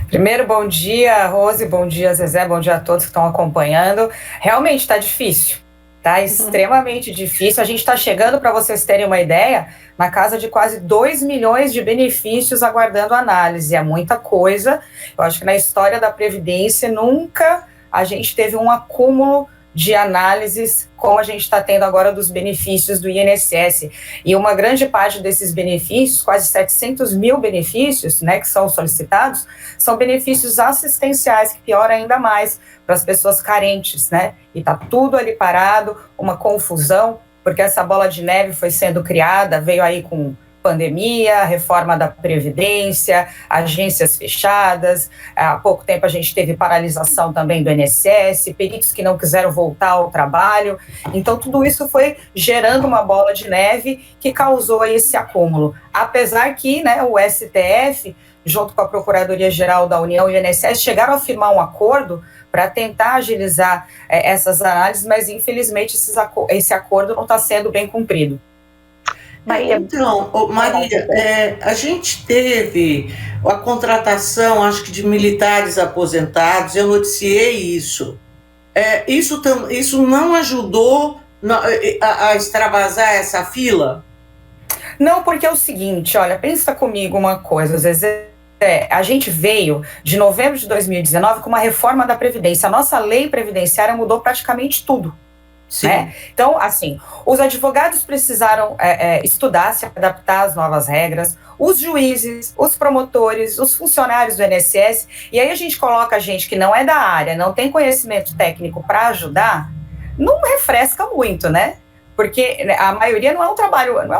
Primeiro, bom dia, Rose, bom dia, Zezé, bom dia a todos que estão acompanhando. Realmente está difícil, está extremamente difícil. A gente está chegando, para vocês terem uma ideia, na casa de quase 2 milhões de benefícios aguardando análise. É muita coisa. Eu acho que na história da Previdência nunca a gente teve um acúmulo de análises como a gente está tendo agora dos benefícios do INSS. E uma grande parte desses benefícios, quase 700 mil benefícios, né, que são solicitados, são benefícios assistenciais, que piora ainda mais para as pessoas carentes, né? E está tudo ali parado, uma confusão, porque essa bola de neve foi sendo criada, veio aí com pandemia, reforma da Previdência, agências fechadas, há pouco tempo a gente teve paralisação também do INSS, peritos que não quiseram voltar ao trabalho, então tudo isso foi gerando uma bola de neve que causou esse acúmulo, apesar que, né, o STF, junto com a Procuradoria-Geral da União e o INSS, chegaram a firmar um acordo para tentar agilizar essas análises, mas infelizmente esse acordo não está sendo bem cumprido. Então, Maria, a gente teve a contratação, acho que de militares aposentados, eu noticiei isso. Isso não ajudou a extravasar essa fila? Não, porque é o seguinte, olha, pensa comigo uma coisa, Zezé. A gente veio de novembro de 2019 com uma reforma da Previdência. A nossa lei previdenciária mudou praticamente tudo. Né? Então, assim, os advogados precisaram estudar, se adaptar às novas regras, os juízes, os promotores, os funcionários do INSS, e aí a gente coloca gente que não é da área, não tem conhecimento técnico para ajudar, não refresca muito, né? Porque a maioria não é um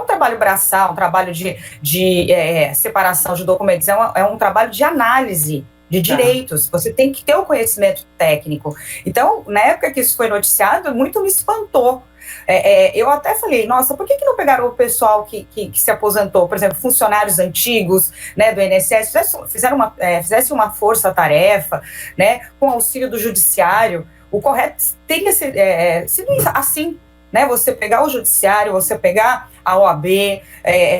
trabalho braçal, um trabalho de separação de documentos, é um trabalho de análise de direitos, você tem que ter o conhecimento técnico. Então, na época que isso foi noticiado, muito me espantou. Eu até falei, nossa, por que não pegaram o pessoal que se aposentou, por exemplo, funcionários antigos, né, do INSS, fizessem uma força-tarefa, né, com auxílio do judiciário. O correto teria sido assim, né, você pegar o judiciário, você pegar a OAB,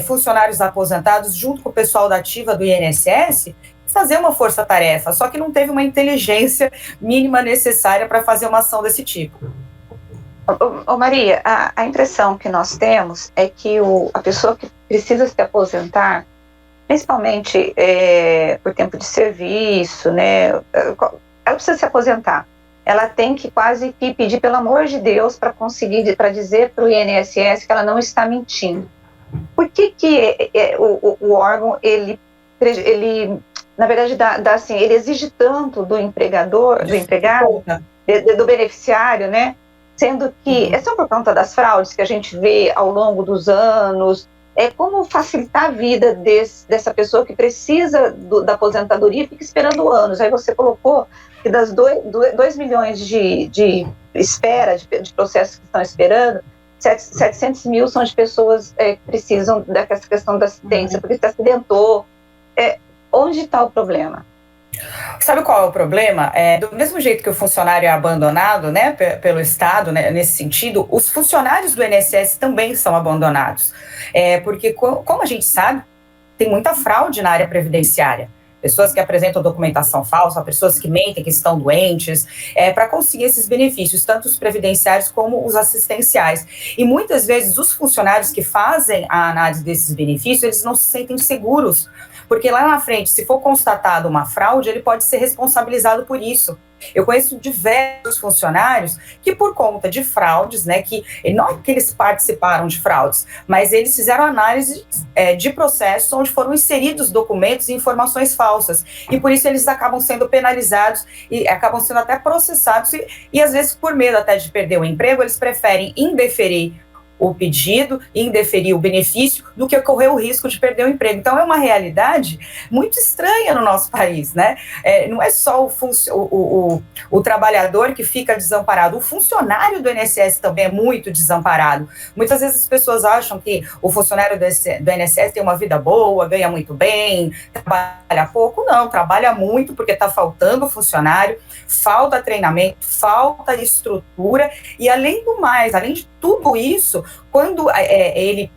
funcionários aposentados, junto com o pessoal da ativa do INSS, fazer uma força-tarefa, só que não teve uma inteligência mínima necessária para fazer uma ação desse tipo. Maria, a impressão que nós temos é que a pessoa que precisa se aposentar, principalmente por tempo de serviço, né, ela precisa se aposentar. Ela tem que quase que pedir, pelo amor de Deus, para dizer para o INSS que ela não está mentindo. Por que o órgão, ele na verdade, assim, ele exige tanto do empregado, do beneficiário, né? Sendo que é só por conta das fraudes que a gente vê ao longo dos anos, como facilitar a vida dessa pessoa que precisa da aposentadoria e fica esperando anos. Aí você colocou que das 2 milhões de espera, de processos que estão esperando, 700 mil são de pessoas que precisam dessa questão da assistência, porque se acidentou. Onde está o problema? Sabe qual é o problema? Do mesmo jeito que o funcionário é abandonado, né, pelo Estado, né, nesse sentido, os funcionários do INSS também são abandonados. Porque, como a gente sabe, tem muita fraude na área previdenciária. Pessoas que apresentam documentação falsa, pessoas que mentem que estão doentes, para conseguir esses benefícios, tanto os previdenciários como os assistenciais. E muitas vezes os funcionários que fazem a análise desses benefícios, eles não se sentem seguros, porque lá na frente, se for constatado uma fraude, ele pode ser responsabilizado por isso. Eu conheço diversos funcionários que, por conta de fraudes, né, que não é que eles participaram de fraudes, mas eles fizeram análise de processos onde foram inseridos documentos e informações falsas, e por isso eles acabam sendo penalizados e acabam sendo até processados, e às vezes, por medo até de perder o emprego, eles preferem indeferir o pedido, indeferir o benefício, do que correr o risco de perder o emprego. Então, é uma realidade muito estranha no nosso país, né? Não é só o trabalhador que fica desamparado, o funcionário do INSS também é muito desamparado. Muitas vezes as pessoas acham que o funcionário do INSS tem uma vida boa, ganha muito bem, trabalha pouco. Não, trabalha muito porque está faltando funcionário, falta treinamento, falta estrutura, e além do mais, além de tudo tudo isso, quando ele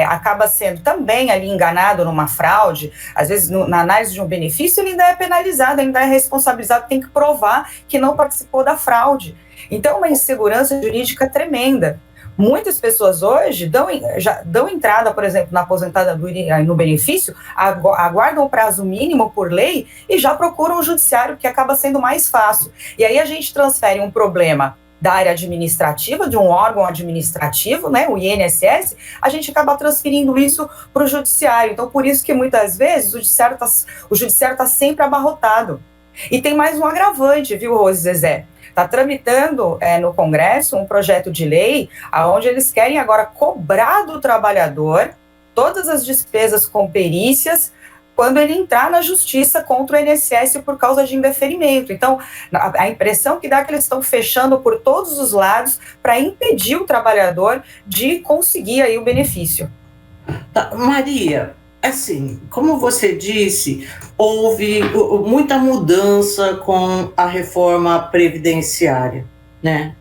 acaba sendo também ali enganado numa fraude, às vezes na análise de um benefício, ele ainda é penalizado, ainda é responsabilizado, tem que provar que não participou da fraude. Então, uma insegurança jurídica tremenda. Muitas pessoas hoje já dão entrada, por exemplo, na aposentadoria no benefício, aguardam o prazo mínimo por lei e já procuram o judiciário, que acaba sendo mais fácil. E aí a gente transfere um problema da área administrativa, de um órgão administrativo, né, o INSS, a gente acaba transferindo isso para o judiciário. Então, por isso que muitas vezes o judiciário está sempre abarrotado. E tem mais um agravante, viu, Rose Zezé? Está tramitando no Congresso um projeto de lei onde eles querem agora cobrar do trabalhador todas as despesas com perícias quando ele entrar na justiça contra o INSS por causa de indeferimento. Então, a impressão que dá é que eles estão fechando por todos os lados para impedir o trabalhador de conseguir aí o benefício. Maria, assim, como você disse, houve muita mudança com a reforma previdenciária, né?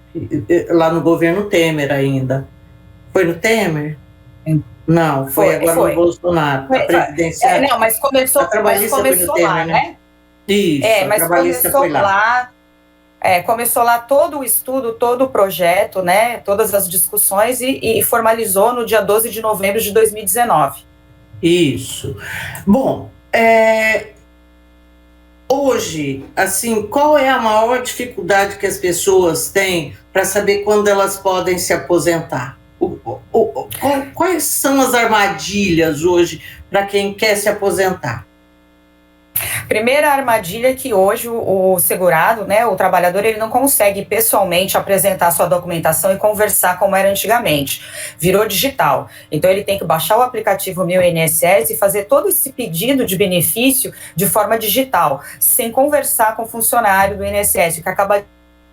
Lá no governo Temer ainda. Foi no Temer? Não, foi agora no Bolsonaro. A previdenciária. Não, mas começou lá, Temer, né? Isso, mas começou lá. Começou lá todo o estudo, todo o projeto, né? Todas as discussões e formalizou no dia 12 de novembro de 2019. Isso. Bom, hoje, assim, qual é a maior dificuldade que as pessoas têm para saber quando elas podem se aposentar? Quais são as armadilhas hoje para quem quer se aposentar? Primeira armadilha é que hoje o segurado, né, o trabalhador, ele não consegue pessoalmente apresentar sua documentação e conversar como era antigamente. Virou digital. Então ele tem que baixar o aplicativo Meu INSS e fazer todo esse pedido de benefício de forma digital, sem conversar com o funcionário do INSS, que acaba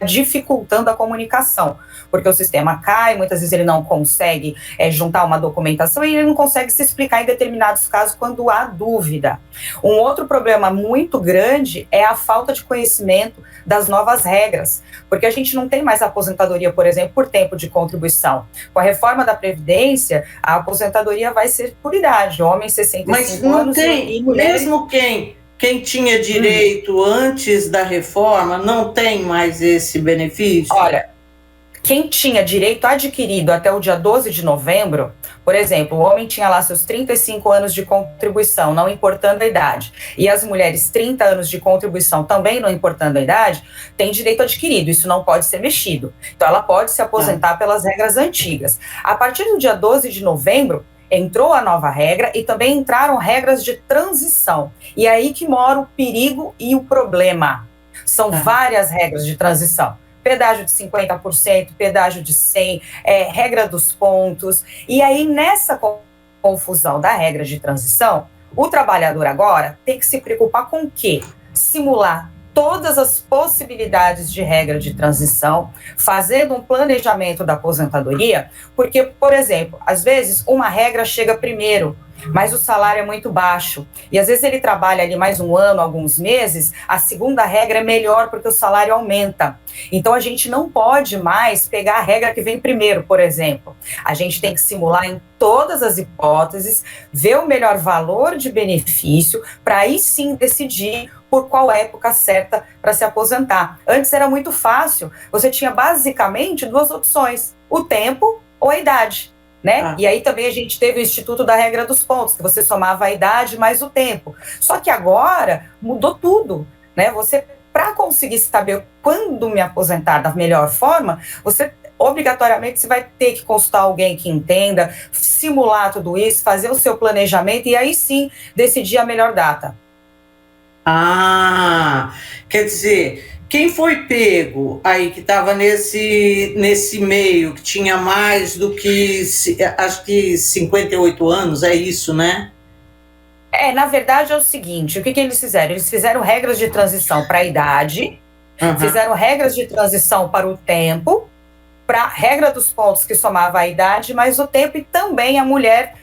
dificultando a comunicação, porque o sistema cai, muitas vezes ele não consegue juntar uma documentação e ele não consegue se explicar em determinados casos quando há dúvida. Um outro problema muito grande é a falta de conhecimento das novas regras, porque a gente não tem mais aposentadoria, por exemplo, por tempo de contribuição. Com a reforma da Previdência, a aposentadoria vai ser por idade, homens 65 anos. Mas não tem, e mulheres... mesmo quem tinha direito antes da reforma não tem mais esse benefício? Olha, quem tinha direito adquirido até o dia 12 de novembro, por exemplo, o homem tinha lá seus 35 anos de contribuição, não importando a idade, e as mulheres 30 anos de contribuição, também não importando a idade, tem direito adquirido, isso não pode ser mexido. Então, ela pode se aposentar pelas regras antigas. A partir do dia 12 de novembro, entrou a nova regra e também entraram regras de transição. E aí que mora o perigo e o problema. São várias regras de transição. Pedágio de 50%, pedágio de 100%, regra dos pontos. E aí, nessa confusão da regra de transição, o trabalhador agora tem que se preocupar com o quê? Simular todas as possibilidades de regra de transição, fazendo um planejamento da aposentadoria, porque, por exemplo, às vezes uma regra chega primeiro, mas o salário é muito baixo, e às vezes ele trabalha ali mais um ano, alguns meses, a segunda regra é melhor porque o salário aumenta. Então a gente não pode mais pegar a regra que vem primeiro, por exemplo. A gente tem que simular em todas as hipóteses, ver o melhor valor de benefício, para aí sim decidir por qual época certa para se aposentar. Antes era muito fácil, você tinha basicamente duas opções, o tempo ou a idade, né? E aí também a gente teve o Instituto da Regra dos Pontos, que você somava a idade mais o tempo. Só que agora mudou tudo, né? Você, para conseguir saber quando me aposentar da melhor forma, você obrigatoriamente você vai ter que consultar alguém que entenda, simular tudo isso, fazer o seu planejamento e aí sim decidir a melhor data. Quer dizer, quem foi pego aí, que estava nesse meio, que tinha mais do que, acho que 58 anos, é isso, né? Na verdade é o seguinte, o que eles fizeram? Eles fizeram regras de transição para a idade, fizeram regras de transição para o tempo, para a regra dos pontos que somava a idade, mais o tempo, e também a mulher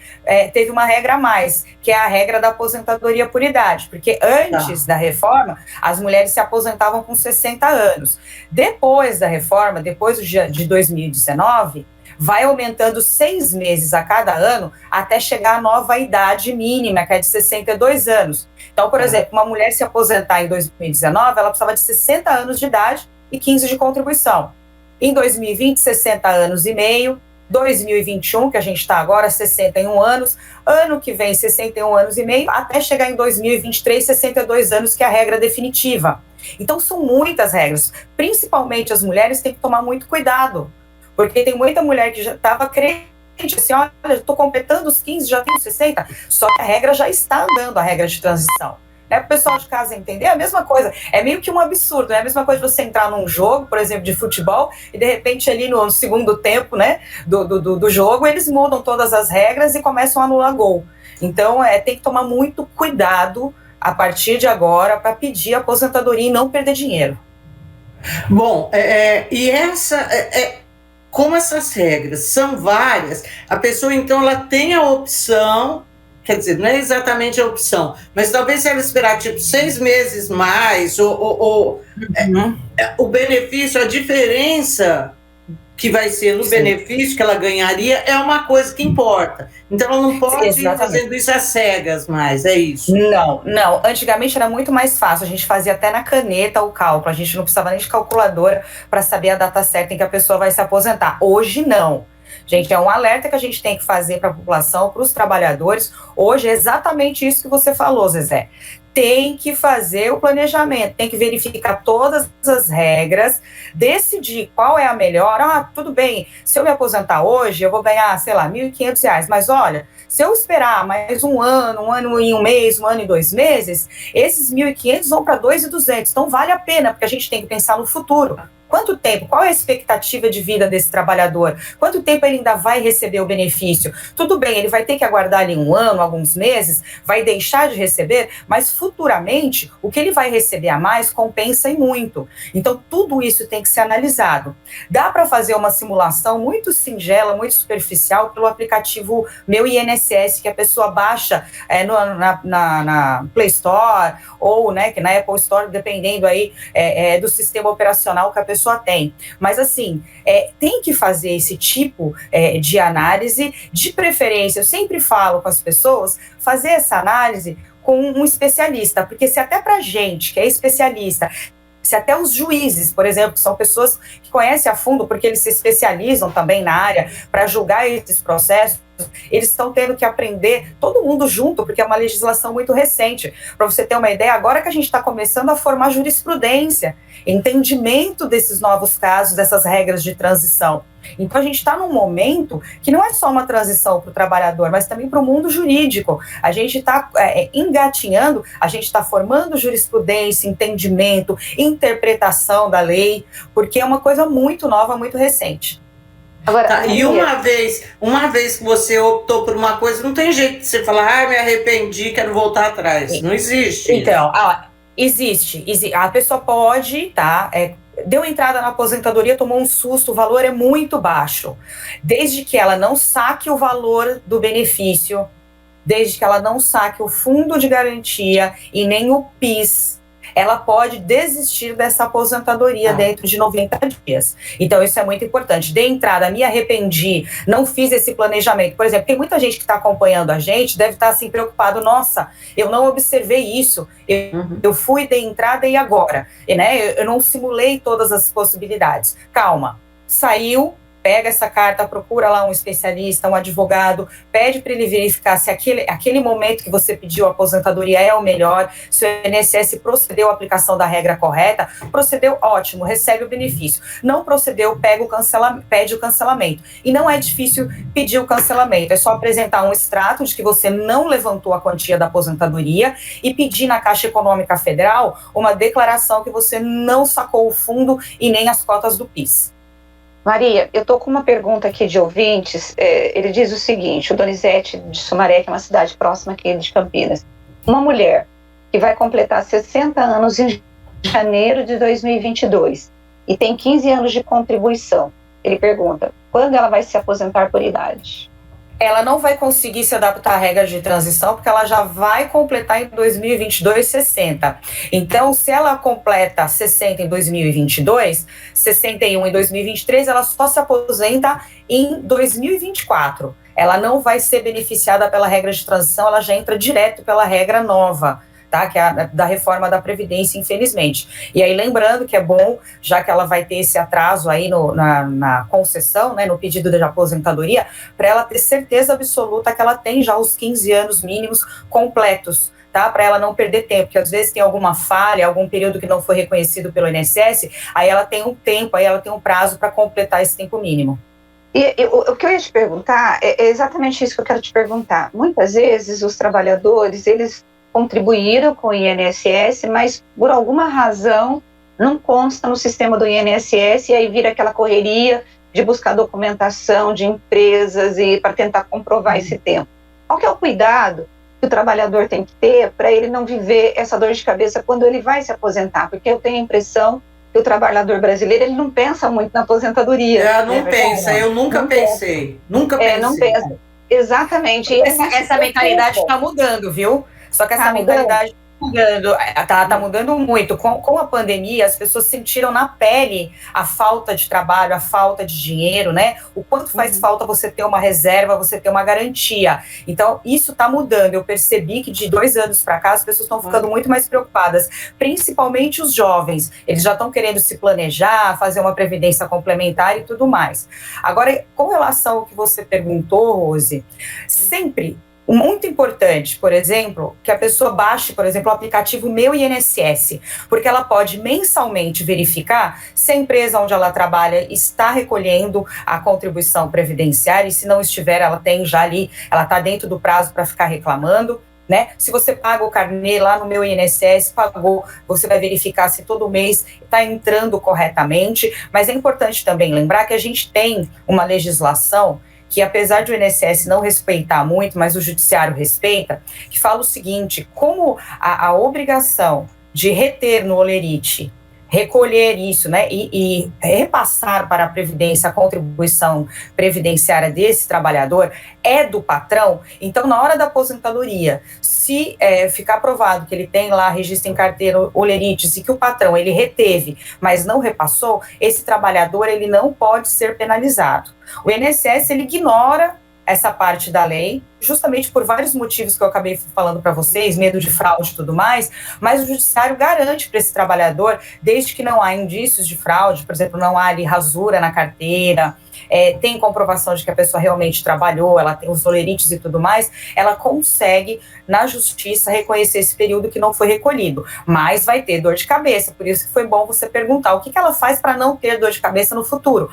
teve uma regra a mais, que é a regra da aposentadoria por idade, porque antes da reforma, as mulheres se aposentavam com 60 anos. Depois da reforma, depois de 2019, vai aumentando 6 meses a cada ano até chegar à nova idade mínima, que é de 62 anos. Então, por exemplo, uma mulher se aposentar em 2019, ela precisava de 60 anos de idade e 15 de contribuição. Em 2020, 60 anos e meio. 2021, que a gente está agora, 61 anos, ano que vem 61 anos e meio, até chegar em 2023, 62 anos, que é a regra definitiva. Então são muitas regras, principalmente as mulheres têm que tomar muito cuidado, porque tem muita mulher que já estava crente, assim, olha, estou completando os 15, já tenho 60, só que a regra já está andando, a regra de transição. Para o pessoal de casa entender, é a mesma coisa, é meio que um absurdo, é a mesma coisa de você entrar num jogo, por exemplo, de futebol, e de repente ali no segundo tempo, né, do jogo, eles mudam todas as regras e começam a anular gol. Então, tem que tomar muito cuidado a partir de agora para pedir aposentadoria e não perder dinheiro. Bom, e como essas regras são várias, a pessoa então ela tem a opção. Quer dizer, não é exatamente a opção, mas talvez se ela esperar tipo 6 meses mais, o benefício, a diferença que vai ser no benefício que ela ganharia é uma coisa que importa. Então ela não pode ir fazendo isso às cegas mais, é isso? Não. Antigamente era muito mais fácil, a gente fazia até na caneta o cálculo, a gente não precisava nem de calculadora para saber a data certa em que a pessoa vai se aposentar. Hoje não. Gente, é um alerta que a gente tem que fazer para a população, para os trabalhadores. Hoje é exatamente isso que você falou, Zezé. Tem que fazer o planejamento, tem que verificar todas as regras, decidir qual é a melhor. Ah, tudo bem, se eu me aposentar hoje, eu vou ganhar, sei lá, R$ 1.500. Mas olha, se eu esperar mais um ano e um mês, 1 ano e 2 meses, esses 1.500 vão para 2.200. Então vale a pena, porque a gente tem que pensar no futuro. Quanto tempo? Qual é a expectativa de vida desse trabalhador? Quanto tempo ele ainda vai receber o benefício? Tudo bem, ele vai ter que aguardar ali 1 ano, alguns meses, vai deixar de receber, mas futuramente o que ele vai receber a mais compensa e muito. Então tudo isso tem que ser analisado. Dá para fazer uma simulação muito singela, muito superficial pelo aplicativo Meu INSS, que a pessoa baixa na Play Store ou que na Apple Store, dependendo aí do sistema operacional que a pessoa tem. Mas assim, tem que fazer esse tipo de análise, de preferência, eu sempre falo com as pessoas, fazer essa análise com um especialista, porque se até pra gente, que é especialista, se até os juízes, por exemplo, que são pessoas que conhecem a fundo, porque eles se especializam também na área para julgar esses processos, eles estão tendo que aprender, todo mundo junto, porque é uma legislação muito recente. Para você ter uma ideia, agora que a gente está começando a formar jurisprudência, entendimento desses novos casos, dessas regras de transição. Então a gente está num momento que não é só uma transição para o trabalhador, mas também para o mundo jurídico. A gente está engatinhando, a gente está formando jurisprudência, entendimento, interpretação da lei, porque é uma coisa muito nova, muito recente. Agora, e uma vez que você optou por uma coisa, não tem jeito de você falar, me arrependi, quero voltar atrás. Não existe. Então, existe. A pessoa pode, deu entrada na aposentadoria, tomou um susto, o valor é muito baixo. Desde que ela não saque o valor do benefício, desde que ela não saque o fundo de garantia e nem o PIS, ela pode desistir dessa aposentadoria dentro de 90 dias. Então, isso é muito importante. De entrada, me arrependi, não fiz esse planejamento. Por exemplo, tem muita gente que está acompanhando a gente, deve estar assim preocupado, nossa, eu não observei isso, eu fui de entrada e agora? Eu não simulei todas as possibilidades. Calma, saiu, pega essa carta, procura lá um especialista, um advogado, pede para ele verificar se aquele momento que você pediu a aposentadoria é o melhor, se o INSS procedeu à aplicação da regra correta, procedeu, ótimo, recebe o benefício. Não procedeu, pede o cancelamento. E não é difícil pedir o cancelamento, é só apresentar um extrato de que você não levantou a quantia da aposentadoria e pedir na Caixa Econômica Federal uma declaração que você não sacou o fundo e nem as cotas do PIS. Maria, eu estou com uma pergunta aqui de ouvintes. Ele diz o seguinte: o Donizete de Sumaré, que é uma cidade próxima aqui de Campinas. Uma mulher que vai completar 60 anos em janeiro de 2022 e tem 15 anos de contribuição. Ele pergunta, quando ela vai se aposentar por idade? Ela não vai conseguir se adaptar à regra de transição, porque ela já vai completar em 2022 60. Então, se ela completa 60 em 2022, 61 em 2023, ela só se aposenta em 2024. Ela não vai ser beneficiada pela regra de transição, ela já entra direto pela regra nova, tá? Que é a da reforma da Previdência, infelizmente. E aí, lembrando que é bom, já que ela vai ter esse atraso aí na concessão, né, no pedido de aposentadoria, para ela ter certeza absoluta que ela tem já os 15 anos mínimos completos, tá? Para ela não perder tempo, porque às vezes tem alguma falha, algum período que não foi reconhecido pelo INSS, aí ela tem um tempo, aí ela tem um prazo para completar esse tempo mínimo. E o que eu ia te perguntar é exatamente isso que eu quero te perguntar. Muitas vezes os trabalhadores, eles contribuíram com o INSS, mas por alguma razão não consta no sistema do INSS, e aí vira aquela correria de buscar documentação de empresas e para tentar comprovar esse tempo. Qual que é o cuidado que o trabalhador tem que ter para ele não viver essa dor de cabeça quando ele vai se aposentar? Porque eu tenho a impressão que o trabalhador brasileiro, ele não pensa muito na aposentadoria. Não pensa, eu nunca pensei. Nunca pensei. Não pensa. Exatamente. Essa mentalidade está mudando, viu? Só que essa mentalidade tá mudando muito. Com a pandemia, as pessoas sentiram na pele a falta de trabalho, a falta de dinheiro, né? O quanto faz falta você ter uma reserva, você ter uma garantia. Então, isso tá mudando. Eu percebi que de 2 anos para cá, as pessoas estão ficando muito mais preocupadas, principalmente os jovens. Eles já estão querendo se planejar, fazer uma previdência complementar e tudo mais. Agora, com relação ao que você perguntou, Rose, sempre muito importante, por exemplo, que a pessoa baixe, por exemplo, o aplicativo Meu INSS, porque ela pode mensalmente verificar se a empresa onde ela trabalha está recolhendo a contribuição previdenciária, e se não estiver, ela tem já ali, ela está dentro do prazo para ficar reclamando, né? Se você paga o carnê lá no Meu INSS, pagou, você vai verificar se todo mês está entrando corretamente, mas é importante também lembrar que a gente tem uma legislação que, apesar de o INSS não respeitar muito, mas o judiciário respeita, que fala o seguinte: como a obrigação de reter no holerite, recolher isso, né, e repassar para a Previdência a contribuição previdenciária desse trabalhador é do patrão. Então, na hora da aposentadoria, se ficar provado que ele tem lá registro em carteira olerites e que o patrão ele reteve, mas não repassou, esse trabalhador ele não pode ser penalizado. O INSS ele ignora essa parte da lei, justamente por vários motivos que eu acabei falando para vocês, medo de fraude e tudo mais, mas o judiciário garante para esse trabalhador, desde que não há indícios de fraude, por exemplo, não há ali rasura na carteira, tem comprovação de que a pessoa realmente trabalhou, ela tem os olerites e tudo mais, ela consegue, na justiça, reconhecer esse período que não foi recolhido, mas vai ter dor de cabeça, por isso que foi bom você perguntar o que ela faz para não ter dor de cabeça no futuro.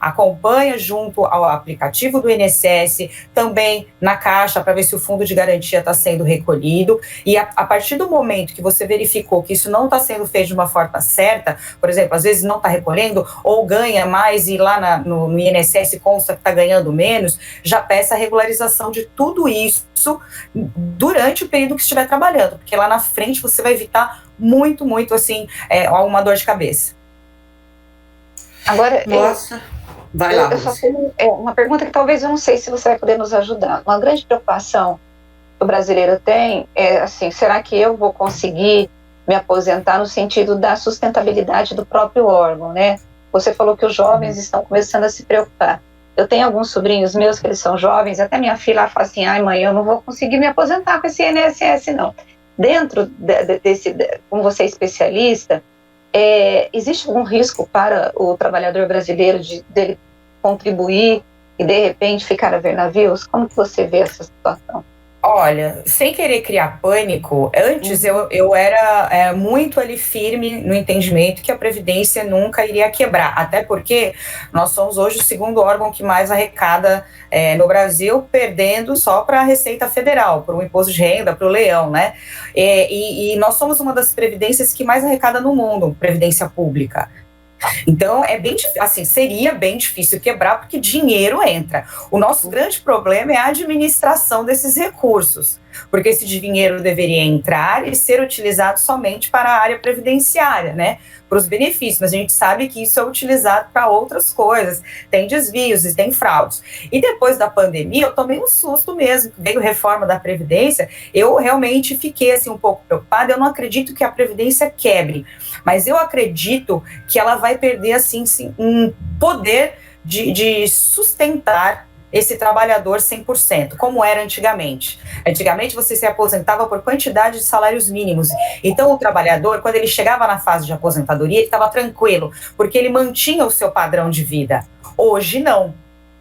Acompanha junto ao aplicativo do INSS, também na Caixa, para ver se o fundo de garantia está sendo recolhido, e a partir do momento que você verificou que isso não está sendo feito de uma forma certa, por exemplo, às vezes não está recolhendo, ou ganha mais e lá no INSS consta que está ganhando menos, já peça a regularização de tudo isso durante o período que estiver trabalhando, porque lá na frente você vai evitar muito, muito, assim, uma dor de cabeça. Agora, nossa, vai lá. Eu só tenho uma pergunta que talvez eu não sei se você vai poder nos ajudar. Uma grande preocupação que o brasileiro tem é assim: será que eu vou conseguir me aposentar no sentido da sustentabilidade do próprio órgão, né? Você falou que os jovens estão começando a se preocupar. Eu tenho alguns sobrinhos meus que eles são jovens, até minha filha fala assim: ai mãe, eu não vou conseguir me aposentar com esse INSS não. Dentro desse, como você é especialista, existe algum risco para o trabalhador brasileiro dele contribuir e de repente ficar a ver navios? Como que você vê essa situação? Olha, sem querer criar pânico, antes eu era muito ali firme no entendimento que a Previdência nunca iria quebrar, até porque nós somos hoje o segundo órgão que mais arrecada no Brasil, perdendo só para a Receita Federal, para o Imposto de Renda, para o Leão, né? E nós somos uma das previdências que mais arrecada no mundo, Previdência Pública. Então, seria bem difícil quebrar, porque dinheiro entra. O nosso grande problema é a administração desses recursos. porque esse dinheiro deveria entrar e ser utilizado somente para a área previdenciária, né, para os benefícios, mas a gente sabe que isso é utilizado para outras coisas, tem desvios e tem fraudes. E depois da pandemia, eu tomei um susto mesmo, veio reforma da Previdência, eu realmente fiquei assim um pouco preocupada, eu não acredito que a Previdência quebre, mas eu acredito que ela vai perder assim um poder de sustentar esse trabalhador 100%, como era antigamente. Antigamente você se aposentava por quantidade de salários mínimos. Então o trabalhador, quando ele chegava na fase de aposentadoria, ele estava tranquilo, porque ele mantinha o seu padrão de vida. Hoje não.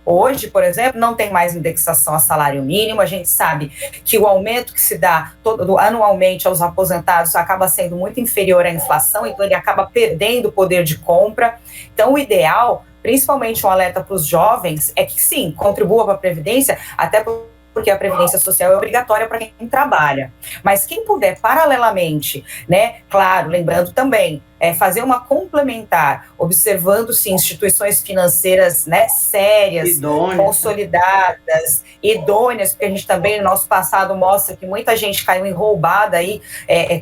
Hoje, por exemplo, não tem mais indexação a salário mínimo, a gente sabe que o aumento que se dá anualmente aos aposentados acaba sendo muito inferior à inflação, então ele acaba perdendo o poder de compra. Então o ideal, principalmente um alerta para os jovens, é que sim, contribua para a Previdência, até porque a Previdência Social é obrigatória para quem trabalha. Mas quem puder, paralelamente, né, claro, lembrando também, fazer uma complementar, observando-se instituições financeiras, né, sérias, idôneas, consolidadas, idôneas, porque a gente também, no nosso passado, mostra que muita gente caiu em roubada aí,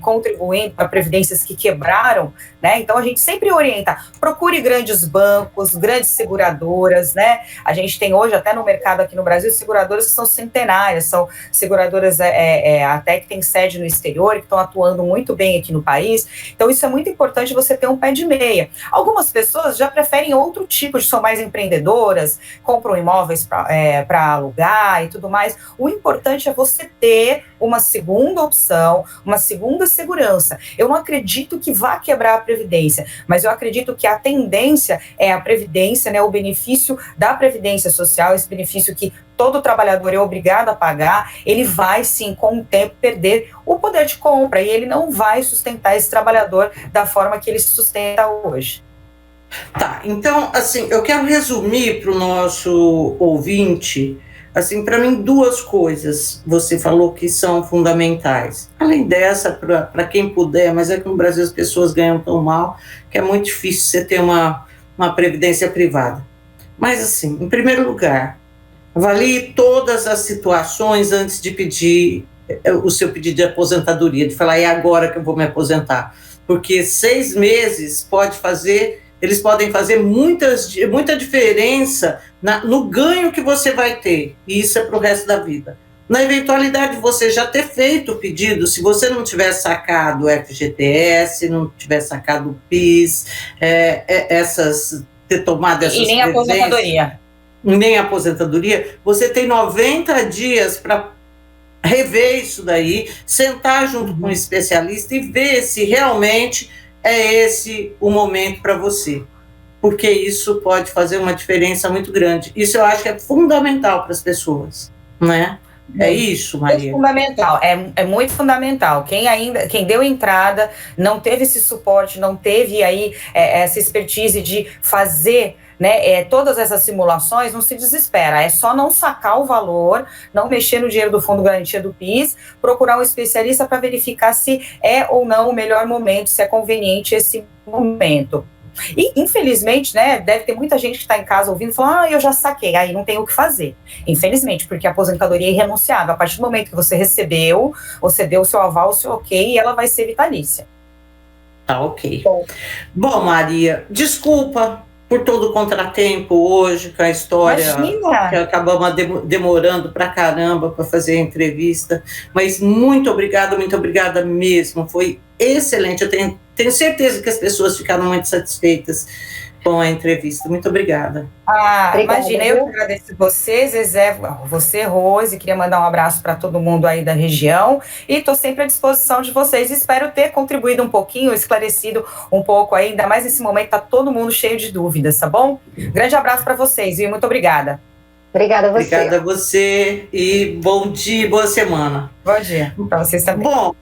contribuindo para previdências que quebraram, né, então a gente sempre orienta, procure grandes bancos, grandes seguradoras, né, a gente tem hoje, até no mercado aqui no Brasil, seguradoras que são centenárias, são seguradoras até que têm sede no exterior, que estão atuando muito bem aqui no país, então isso é muito importante você ter um pé de meia. Algumas pessoas já preferem outro tipo, são mais empreendedoras, compram imóveis para alugar e tudo mais. O importante é você ter uma segunda opção, uma segunda segurança. Eu não acredito que vá quebrar a Previdência, mas eu acredito que a tendência é a Previdência, né, o benefício da Previdência Social, esse benefício que todo trabalhador é obrigado a pagar, ele vai sim, com o tempo, perder o poder de compra e ele não vai sustentar esse trabalhador da forma que ele se sustenta hoje. Tá, então, assim, eu quero resumir para o nosso ouvinte, assim, para mim, duas coisas você falou que são fundamentais. Além dessa, para quem puder, mas é que no Brasil as pessoas ganham tão mal que é muito difícil você ter uma previdência privada. Mas, assim, em primeiro lugar, avalie todas as situações antes de pedir o seu pedido de aposentadoria, de falar, é agora que eu vou me aposentar. Porque 6 meses eles podem fazer muita diferença no ganho que você vai ter, e isso é para o resto da vida. Na eventualidade de você já ter feito o pedido, se você não tiver sacado o FGTS, não tiver sacado o PIS, ter tomado essas e nem a aposentadoria. Nem a aposentadoria, você tem 90 dias para rever isso daí, sentar junto com um especialista e ver se realmente é esse o momento para você, porque isso pode fazer uma diferença muito grande. Isso eu acho que é fundamental para as pessoas, né? É isso, Maria. É fundamental, é muito fundamental. Quem deu entrada, não teve esse suporte, não teve aí essa expertise de fazer, né, todas essas simulações, não se desespera, é só não sacar o valor, não mexer no dinheiro do Fundo Garantia do PIS, procurar um especialista para verificar se é ou não o melhor momento, se é conveniente esse momento. E, infelizmente, né, deve ter muita gente que está em casa ouvindo e falando, eu já saquei, aí não tem o que fazer. Infelizmente, porque a aposentadoria é irrenunciável. A partir do momento que você recebeu, você deu o seu aval, o seu ok, e ela vai ser vitalícia. Tá, ok. Bom, Maria, desculpa por todo o contratempo hoje, com a história. Imagina. Que acabamos demorando pra caramba para fazer a entrevista, mas muito obrigada mesmo, foi excelente, eu tenho certeza que as pessoas ficaram muito satisfeitas com a entrevista, muito obrigada. Obrigada, imagina, eu que agradeço vocês, Zezé, você, Rose, queria mandar um abraço para todo mundo aí da região, e estou sempre à disposição de vocês, espero ter contribuído um pouquinho, esclarecido um pouco aí, ainda mais nesse momento, está todo mundo cheio de dúvidas, tá bom? Grande abraço para vocês, e muito obrigada. Obrigada a você. Obrigada a você, e bom dia, boa semana. Bom dia, para vocês também. Bom,